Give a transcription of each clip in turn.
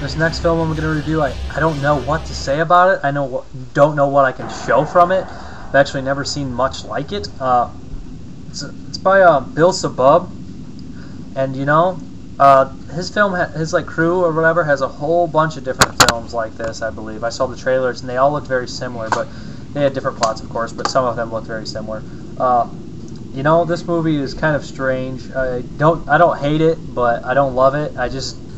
This next film I'm going to review, I don't know what to say about it. Don't know what I can show from it. I've actually never seen much like it. It's by Bill Zebub, and you know, his film, his like crew or whatever, has a whole bunch of different films like this. I believe I saw the trailers, and they all looked very similar, but they had different plots, of course. But some of them looked very similar. You know, this movie is kind of strange. I don't hate it, but I don't love it.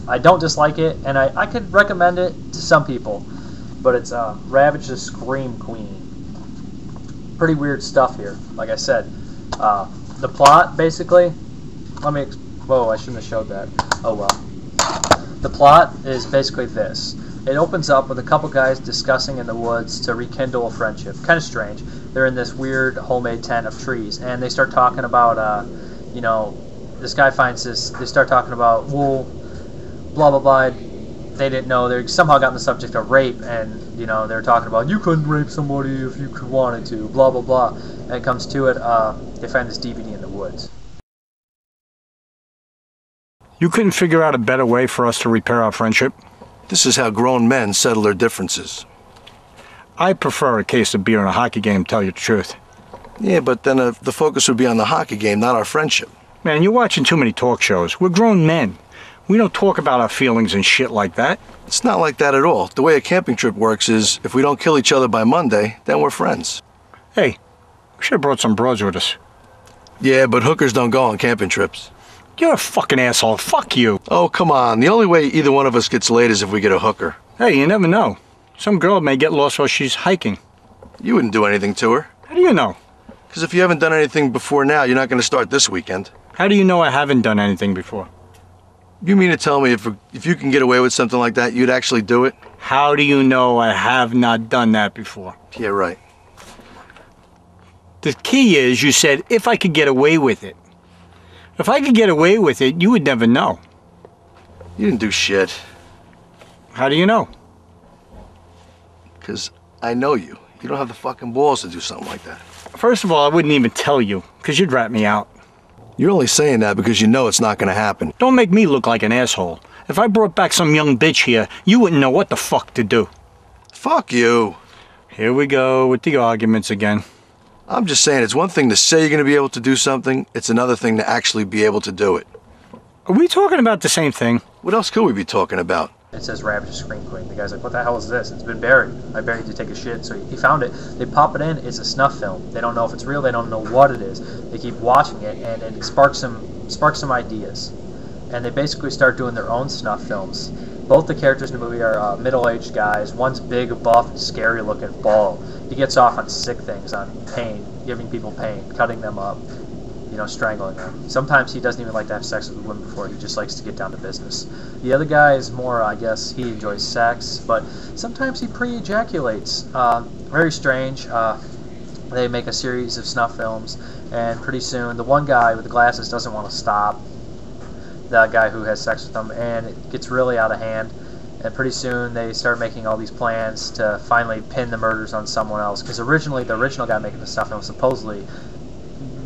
I don't dislike it, and I could recommend it to some people. But it's Ravage the Scream Queen. Pretty weird stuff here. Like I said, the plot basically. Whoa, I shouldn't have showed that. Oh well. The plot is basically this. It opens up with a couple guys discussing in the woods to rekindle a friendship. Kind of strange. They're in this weird homemade tent of trees, and they start talking about, you know, this guy finds this. They start talking about wool, blah blah blah. They didn't know. They somehow got on the subject of rape, and you know they're talking about you couldn't rape somebody if you wanted to, blah blah blah. And it comes to it. They find this DVD in the woods. You couldn't figure out a better way for us to repair our friendship? This is how grown men settle their differences. I prefer a case of beer and a hockey game, tell you the truth. Yeah, but then the focus would be on the hockey game, not our friendship. Man, you're watching too many talk shows. We're grown men. We don't talk about our feelings and shit like that. It's not like that at all. The way a camping trip works is, if we don't kill each other by Monday, then we're friends. Hey, we should have brought some broads with us. Yeah, but hookers don't go on camping trips. You're a fucking asshole. Fuck you. Oh, come on. The only way either one of us gets laid is if we get a hooker. Hey, you never know. Some girl may get lost while she's hiking. You wouldn't do anything to her. How do you know? Because if you haven't done anything before now, you're not going to start this weekend. How do you know I haven't done anything before? You mean to tell me if you can get away with something like that, you'd actually do it? How do you know I have not done that before? Yeah, right. The key is you said if I could get away with it. If I could get away with it, you would never know. You didn't do shit. How do you know? Because I know you. You don't have the fucking balls to do something like that. First of all, I wouldn't even tell you, because you'd rat me out. You're only saying that because you know it's not going to happen. Don't make me look like an asshole. If I brought back some young bitch here, you wouldn't know what the fuck to do. Fuck you. Here we go with the arguments again. I'm just saying, it's one thing to say you're going to be able to do something, it's another thing to actually be able to do it. Are we talking about the same thing? What else could we be talking about? It says Ravage the Scream Queen. The guy's like, what the hell is this? It's been buried. I buried to take a shit, so he found it. They pop it in. It's a snuff film. They don't know if it's real. They don't know what it is. They keep watching it, and it sparks some ideas. And they basically start doing their own snuff films. Both the characters in the movie are middle-aged guys. One's big, buff, scary-looking, bald. He gets off on sick things, on pain, giving people pain, cutting them up, you know, strangling them. Sometimes he doesn't even like to have sex with women before. He just likes to get down to business. The other guy is more, I guess, he enjoys sex, but sometimes he pre-ejaculates. Very strange. They make a series of snuff films, and pretty soon the one guy with the glasses doesn't want to stop the guy who has sex with them, and it gets really out of hand. And pretty soon they start making all these plans to finally pin the murders on someone else. Because originally the original guy making the stuff film supposedly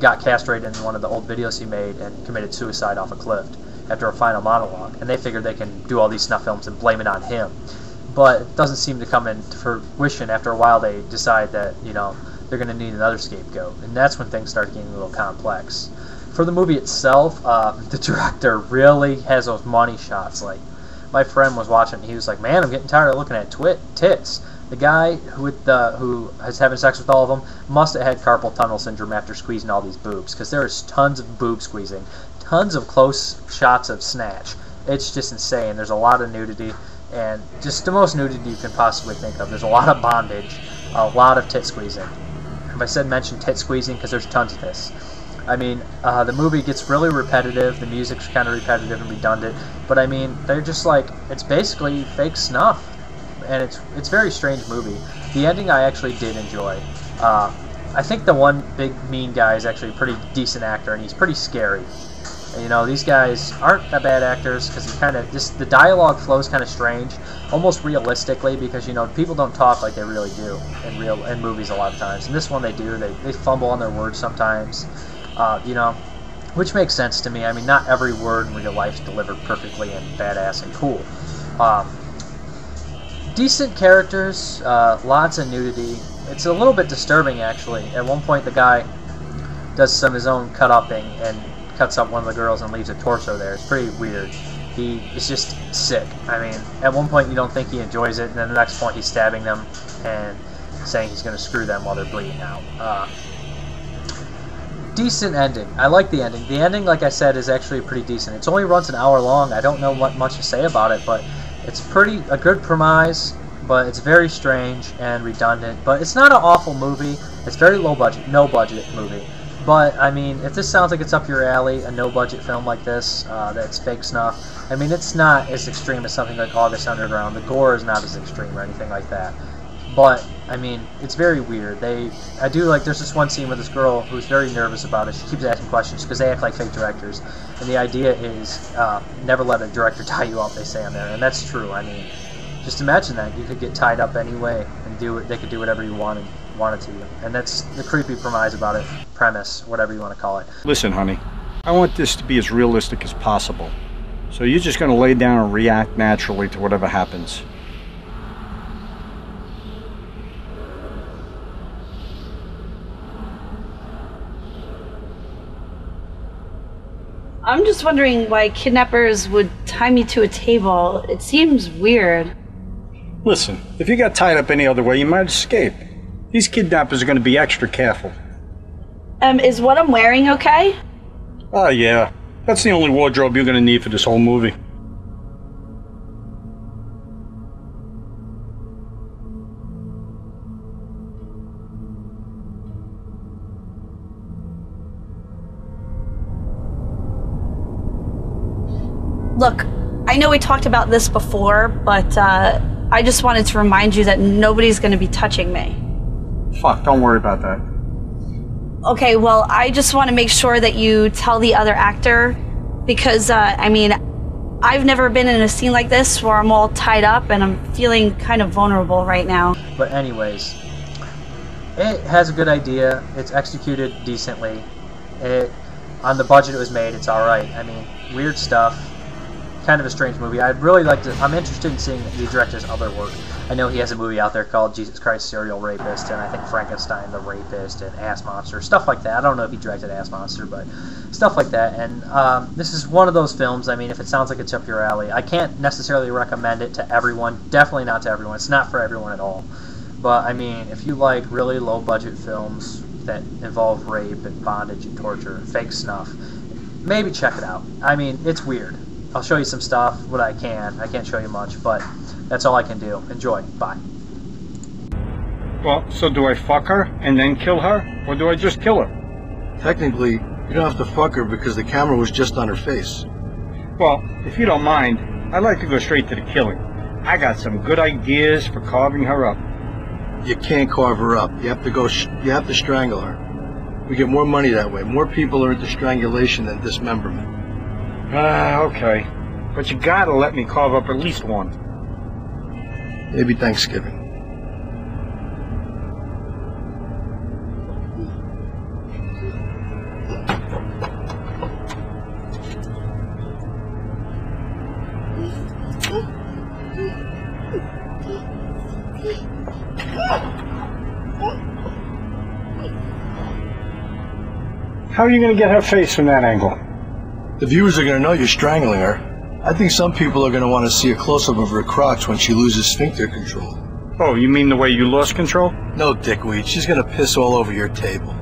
got castrated in one of the old videos he made and committed suicide off a cliff after a final monologue. And they figured they can do all these snuff films and blame it on him. But it doesn't seem to come into fruition. After a while they decide that, you know, they're going to need another scapegoat. And that's when things start getting a little complex. For the movie itself, the director really has those money shots. Like, my friend was watching, and he was like, man, I'm getting tired of looking at tits. The guy who is having sex with all of them must have had carpal tunnel syndrome after squeezing all these boobs, because there's tons of boob squeezing, tons of close shots of snatch. It's just insane. There's a lot of nudity, and just the most nudity you can possibly think of. There's a lot of bondage, a lot of tit squeezing. If I said mention tit squeezing, because there's tons of this. I mean, the movie gets really repetitive, the music's kind of repetitive and redundant, but I mean, they're just like, it's basically fake snuff, and it's a very strange movie. The ending I actually did enjoy. I think the one big mean guy is actually a pretty decent actor, and he's pretty scary. And, you know, these guys aren't that bad actors, because the dialogue flows kind of strange, almost realistically, because, you know, people don't talk like they really do in movies a lot of times. In this one they do. They fumble on their words sometimes. You know, which makes sense to me. I mean, not every word in real life is delivered perfectly and badass and cool. Decent characters, lots of nudity. It's a little bit disturbing, actually. At one point, the guy does some of his own cut-upping and cuts up one of the girls and leaves a torso there. It's pretty weird. He is just sick. I mean, at one point you don't think he enjoys it, and then the next point he's stabbing them and saying he's going to screw them while they're bleeding out. Decent ending. I like the ending. The ending, like I said, is actually pretty decent. It only runs an hour long. I don't know what much to say about it, but it's a good premise, but it's very strange and redundant. But it's not an awful movie. It's very low budget, no budget movie. But, I mean, if this sounds like it's up your alley, a no-budget film like this, that's fake snuff, I mean, it's not as extreme as something like August Underground. The gore is not as extreme or anything like that. But, I mean, it's very weird. I do like, there's this one scene with this girl who's very nervous about it. She keeps asking questions because they act like fake directors. And the idea is, never let a director tie you up, they say on there. And that's true. I mean, just imagine that. You could get tied up anyway and they could do whatever you wanted to you. And that's the creepy premise about it, premise, whatever you want to call it. Listen, honey, I want this to be as realistic as possible. So you're just going to lay down and react naturally to whatever happens. I'm just wondering why kidnappers would tie me to a table. It seems weird. Listen, if you got tied up any other way, you might escape. These kidnappers are going to be extra careful. Is what I'm wearing okay? Oh, yeah. That's the only wardrobe you're going to need for this whole movie. Look, I know we talked about this before, but I just wanted to remind you that nobody's going to be touching me. Fuck, don't worry about that. Okay, well, I just want to make sure that you tell the other actor, because, I mean, I've never been in a scene like this where I'm all tied up and I'm feeling kind of vulnerable right now. But anyways, it has a good idea. It's executed decently. On the budget it was made, it's alright. I mean, weird stuff. Kind of a strange movie. I'd really like to. I'm interested in seeing the director's other work. I know he has a movie out there called Jesus Christ Serial Rapist, and I think Frankenstein the Rapist, and Ass Monster, stuff like that. I don't know if he directed Ass Monster, but stuff like that. And this is one of those films. I mean, if it sounds like it's up your alley, I can't necessarily recommend it to everyone. Definitely not to everyone. It's not for everyone at all. But I mean, if you like really low budget films that involve rape and bondage and torture, and fake snuff, maybe check it out. I mean, it's weird. I'll show you some stuff, what I can. I can't show you much, but that's all I can do. Enjoy. Bye. Well, so do I fuck her and then kill her, or do I just kill her? Technically, you don't have to fuck her because the camera was just on her face. Well, if you don't mind, I'd like to go straight to the killing. I got some good ideas for carving her up. You can't carve her up. You have to strangle her. We get more money that way. More people are into strangulation than dismemberment. Okay. But you gotta let me carve up at least one. Maybe Thanksgiving. How are you gonna get her face from that angle? The viewers are going to know you're strangling her. I think some people are going to want to see a close-up of her crotch when she loses sphincter control. Oh, you mean the way you lost control? No, dickweed. She's going to piss all over your table.